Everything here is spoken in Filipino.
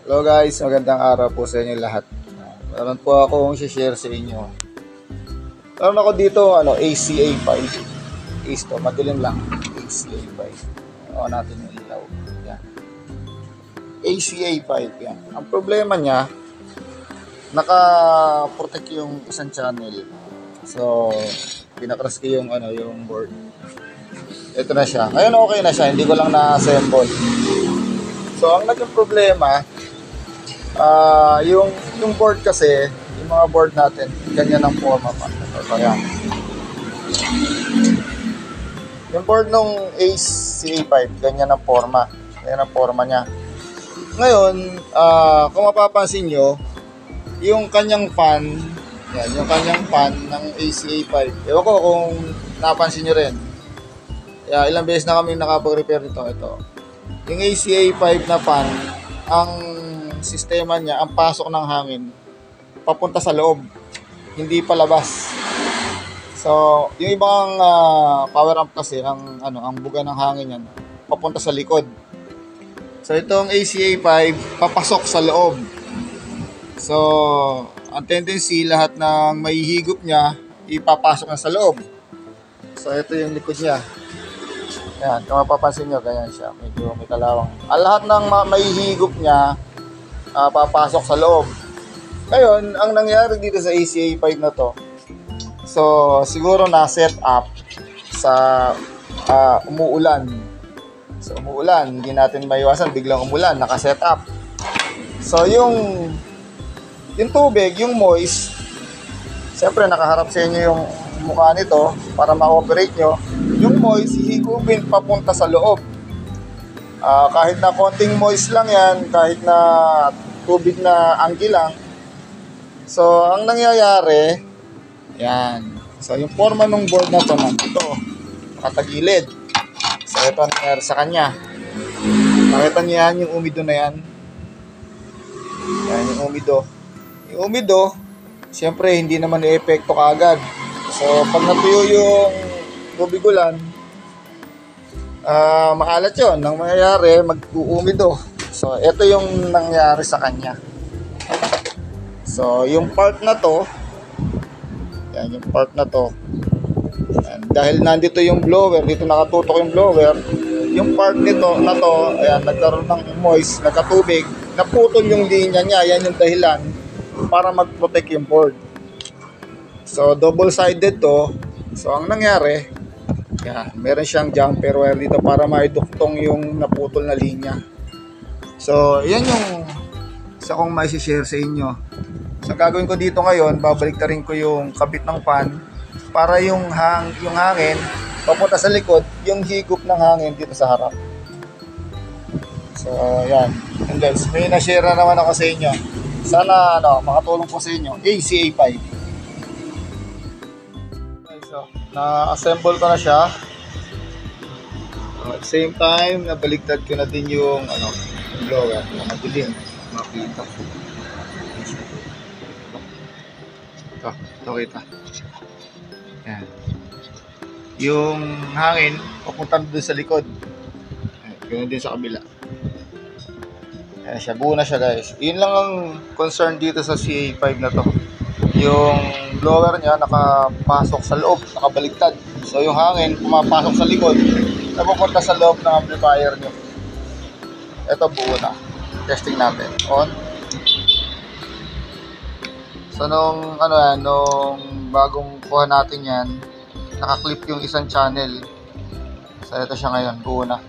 Hello guys, magandang araw po sa inyo lahat. Meron po akong share sa inyo. Meron ako dito ACA5. Ace to, madilim lang. ACA5. O natin yung ilaw. Yan. ACA5 yan. Ang problema niya, naka-protect yung isang channel. So, pinakras ko yung yung board. Ito na siya. Ngayon okay na siya, hindi ko lang na-assemble. So, ang naging problema, yung board kasi, yung mga board natin, ganyan ang forma pa. So, yan. Yung board nung Ace CA5, ganyan ang forma. Ganyan ang forma niya. Ngayon, kung mapapansin nyo, yung kanyang fan, yan, yung kanyang fan ng ACA5. Ewan ko kung napansin nyo rin. Ilang beses na kami nakapag-repair nito. Ito. Yung ACA5 na fan, ang sistema niya, ang pasok ng hangin, papunta sa loob, hindi palabas. So, yung ibang power amp kasi, ang buga ng hangin yan, papunta sa likod. So, itong ACA5, papasok sa loob. So, ang tendency, lahat ng mahihigop niya, ipapasok na sa loob. So, ito yung likod niya. Ayan, kung mapapansin nyo, ganyan siya. Medyo may kalawang. Ang lahat ng mahihigop niya, papasok sa loob. Ngayon, ang nangyari dito sa ACA5 na to, so, siguro na-set up sa umuulan. So, umuulan. Hindi natin maiwasan, biglang umulan, naka-set up. So, yung tubig, yung moist, siyempre nakaharap sa inyo yung mukha nito para ma-operate nyo. Yung moist, hihigupin papunta sa loob. Kahit na konting moist lang yan, kahit na tubig na anggi lang. So, ang nangyayari, yan. So, yung forma ng board na to, nandito, nakatagilid. So, ito ang nangyayari sa kanya. Nakita niyo yan, yung umido na yan. Yan, yung umido. Yung umido, siyempre hindi naman i-epekto kaagad. So, pag natuyo yung tubig ulan, maalat yun. Nang mangyayari, mag-uumido. So, ito yung nangyari sa kanya. So, yung part na to, yan, yung part na to, yan, dahil nandito yung blower, dito nakatutok yung blower, yung part nito, na to, ayan, nagkaroon ng moist, nagkatubig, naputol yung linya niya, yan yung dahilan para mag-protect yung board. So, double-sided to. So, ang nangyari, yan, meron siyang jumper wire dito para maiduktong yung naputol na linya. So, yan yung isa kong may share sa inyo. So, gagawin ko dito ngayon, babaliktarin ko yung kabit ng fan para yung hangin papunta sa likod, yung higop ng hangin dito sa harap. So, yan. And guys, may na-share na naman ako sa inyo. Sana makatulong po sa inyo. ACA5. So, na-assemble ko na siya. At the same time, nabaliktad ko na din yung blower. Madilim. Makita. Ito kita. Yan. Yung hangin, papunta doon sa likod. Ganun din sa kabila. Ayan siya, buo na siya guys. Yun lang ang concern dito sa CA5 na to. Yung blower niya nakapasok sa loob, nakabaligtad. So yung hangin pumapasok sa likod, napupunta sa loob ng amplifier nyo. Ito buo na. Testing natin. On. So nung bagong kuha natin yan, nakaklip yung isang channel. So ito siya ngayon, buo na.